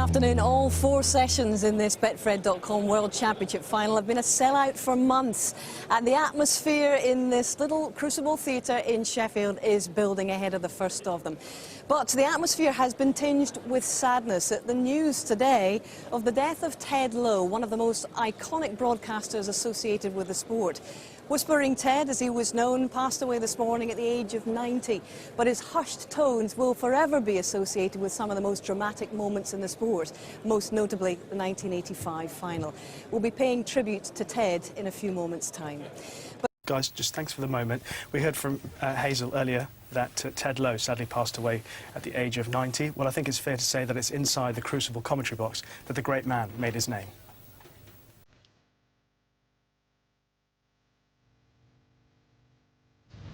afternoon. All 4 sessions in this Betfred.com World Championship final have been a sellout for months. And the atmosphere in this little Crucible theatre in Sheffield is building ahead of the first of them. But the atmosphere has been tinged with sadness at the news today of the death of Ted Lowe, one of the most iconic broadcasters associated with the sport. Whispering Ted, as he was known, passed away this morning at the age of 90. But his hushed tones will forever be associated with some of the most dramatic moments in the sport, most notably the 1985 final. We'll be paying tribute to Ted in a few moments' time. Guys, just thanks for the moment. We heard from Hazel earlier that Ted Lowe sadly passed away at the age of 90. Well, I think it's fair to say that it's inside the Crucible commentary box that the great man made his name.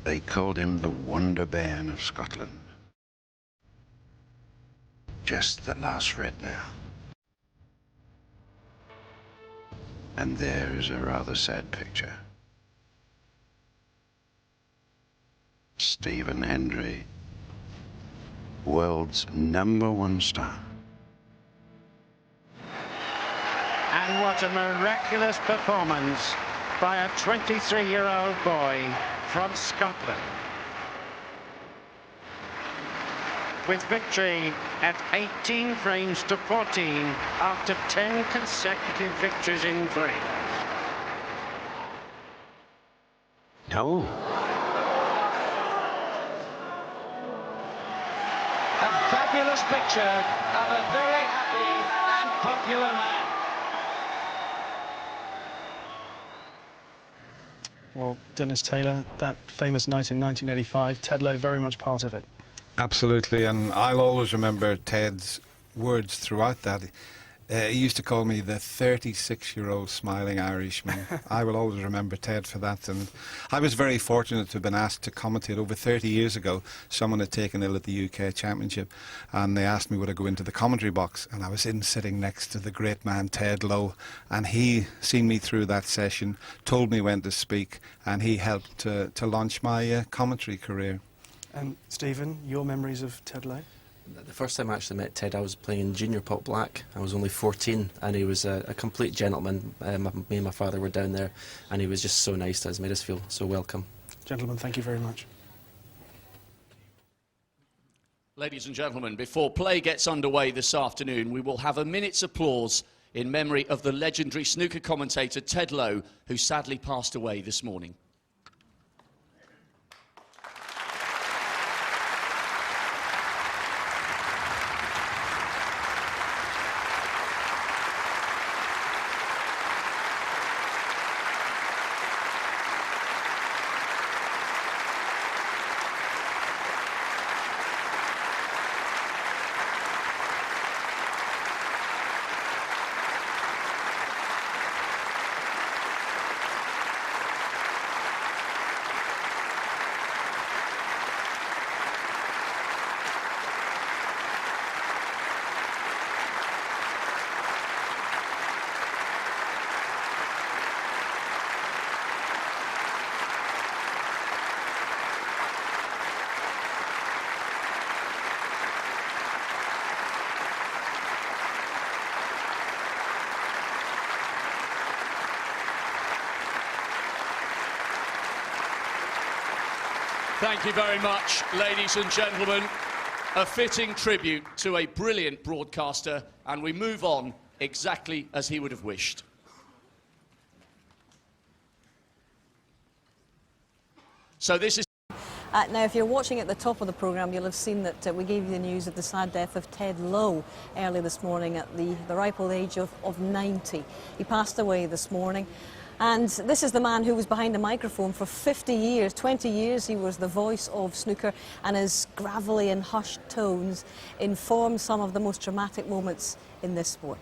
They called him the Wonder Bairn of Scotland. Just the last red now. And there is a rather sad picture. Stephen Hendry, world's #1 star. And what a miraculous performance by a 23-year-old boy from Scotland. With victory at 18 frames to 14 after 10 consecutive victories in frames. No. A fabulous picture of a very happy and popular man. Well, Dennis Taylor, that famous night in 1985, Ted Lowe very much part of it. Absolutely, and I'll always remember Ted's words throughout that. He used to call me the 36-year-old smiling Irishman. I will always remember Ted for that. And I was very fortunate to have been asked to commentate over 30 years ago. Someone had taken ill at the UK Championship, and they asked me would I go into the commentary box, and I was sitting next to the great man Ted Lowe, and he seen me through that session, told me when to speak, and he helped to launch my commentary career. And Stephen, your memories of Ted Lowe? The first time I actually met Ted, I was playing in Junior Pot Black. I was only 14, and he was a complete gentleman. Me and my father were down there, and he was just so nice to us, made us feel so welcome. Gentlemen, thank you very much. Ladies and gentlemen, before play gets underway this afternoon, we will have a minute's applause in memory of the legendary snooker commentator Ted Lowe, who sadly passed away this morning. Thank you very much, ladies and gentlemen. A fitting tribute to a brilliant broadcaster, and we move on exactly as he would have wished. So this is... Now, if you're watching at the top of the programme, you'll have seen that we gave you the news of the sad death of Ted Lowe early this morning at the ripe old age of 90. He passed away this morning. And this is the man who was behind the microphone for 50 years, 20 years. He was the voice of snooker, and his gravelly and hushed tones informed some of the most dramatic moments in this sport.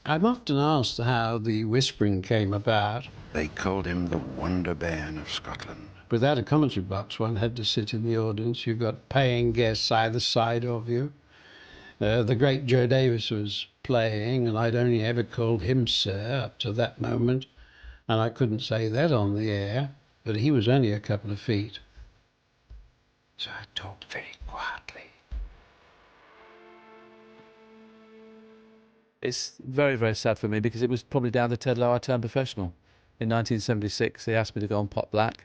I'm often asked how the whispering came about. They called him the Wonder Bairn of Scotland. Without a commentary box, one had to sit in the audience. You've got paying guests either side of you. The great Joe Davis was playing, and I'd only ever called him sir up to that moment, and I couldn't say that on the air, but he was only a couple of feet. So I talked very quietly. It's very, very sad for me because it was probably down to Ted Lowe I turned professional. In 1976, he asked me to go on Pot Black.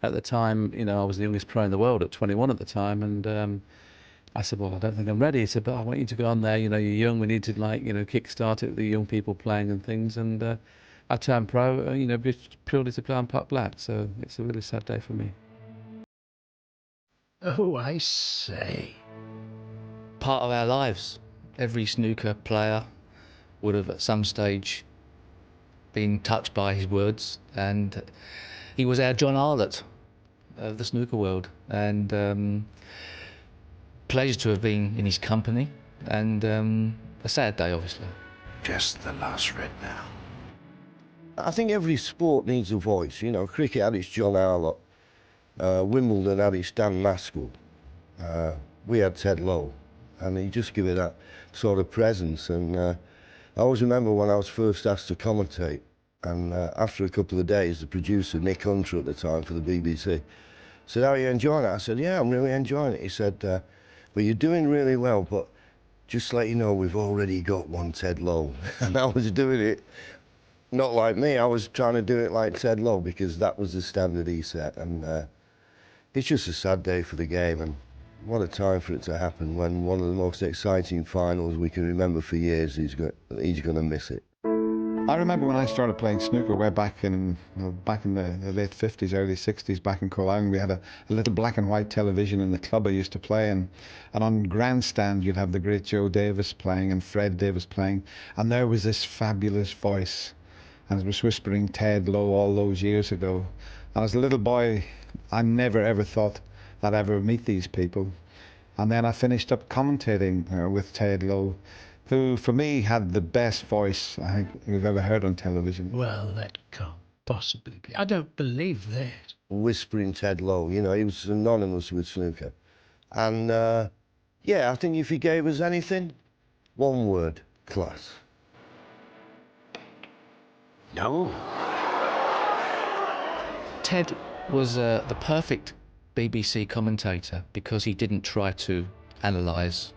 At the time, you know, I was the youngest pro in the world at 21 at the time, and I said, well, I don't think I'm ready. He said, but I want you to go on there. You know, you're young. We need to, like, you know, kick-start it, the young people playing and things. And I turned pro, you know, purely to play on Pot Black. So it's a really sad day for me. Oh, I say. Part of our lives. Every snooker player would have at some stage been touched by his words, and he was our John Arlott of the snooker world, and pleasure to have been in his company, and a sad day obviously. Just the last red now. I think every sport needs a voice. You know, cricket had its John Arlott, Wimbledon had its Dan Maskell, we had Ted Lowe, and he just gave it that sort of presence. And I always remember when I was first asked to commentate, and after a couple of days, the producer, Nick Hunter at the time for the BBC, said, "How are you enjoying it?" I said, "Yeah, I'm really enjoying it." He said, "Well, you're doing really well, but just to let you know, we've already got one Ted Lowe." And I was doing it not like me. I was trying to do it like Ted Lowe because that was the standard he set. And it's just a sad day for the game, and what a time for it to happen when one of the most exciting finals we can remember for years, he's going to miss it. I remember when I started playing snooker way back in the late 50s, early 60s, back in Coal Island. We had a little black and white television in the club I used to play in, and on grandstand you'd have the great Joe Davis playing and Fred Davis playing, and there was this fabulous voice, and it was whispering Ted Lowe all those years ago. And as a little boy, I never ever thought that I'd ever meet these people. And then I finished up commentating with Ted Lowe, who for me had the best voice I think we've ever heard on television. Well, that can't possibly be. I don't believe that. Whispering Ted Lowe, you know, he was synonymous with snooker. And yeah, I think if he gave us anything, one word: class. No. Ted was the perfect BBC commentator because he didn't try to analyse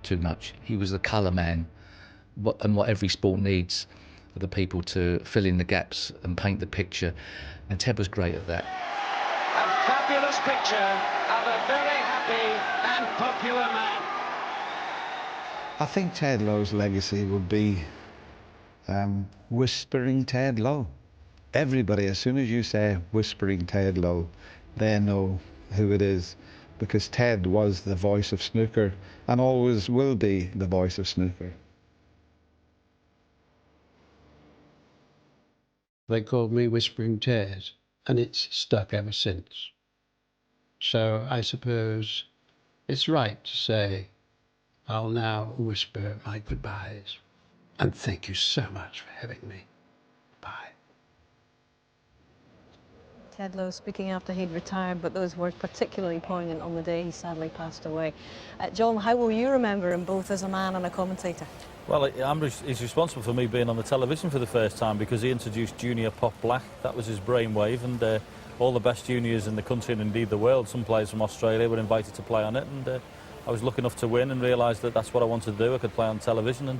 too much. He was the colour man, and what every sport needs are the people to fill in the gaps and paint the picture, and Ted was great at that. A fabulous picture of a very happy and popular man. I think Ted Lowe's legacy would be whispering Ted Lowe. Everybody, as soon as you say whispering Ted Lowe, they know who it is, because Ted was the voice of snooker and always will be the voice of snooker. They called me Whispering Ted, and it's stuck ever since. So I suppose it's right to say I'll now whisper my goodbyes. And thank you so much for having me. Bye. Ted Lowe speaking after he'd retired, but those were particularly poignant on the day he sadly passed away. John, how will you remember him both as a man and a commentator? Well, he's responsible for me being on the television for the first time because he introduced Junior Pot Black. That was his brainwave, and all the best juniors in the country and indeed the world, some players from Australia, were invited to play on it, and I was lucky enough to win and realised that that's what I wanted to do. I could play on television, and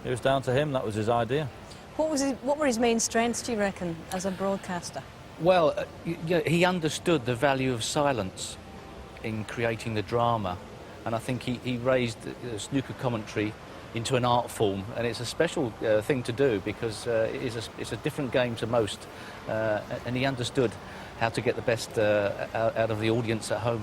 it was down to him. That was his idea. What were his main strengths, do you reckon, as a broadcaster? Well, he understood the value of silence in creating the drama, and I think he raised snooker commentary into an art form, and it's a special thing to do because it's a different game to most, and he understood how to get the best out of the audience at home.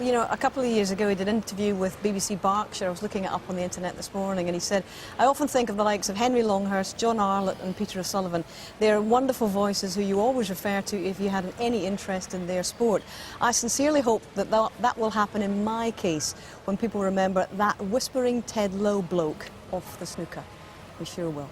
You know, a couple of years ago he did an interview with BBC Berkshire. I was looking it up on the internet this morning, and he said, "I often think of the likes of Henry Longhurst, John Arlott and Peter O'Sullivan. They're wonderful voices who you always refer to if you had any interest in their sport. I sincerely hope that that will happen in my case when people remember that whispering Ted Lowe bloke off the snooker. We sure will."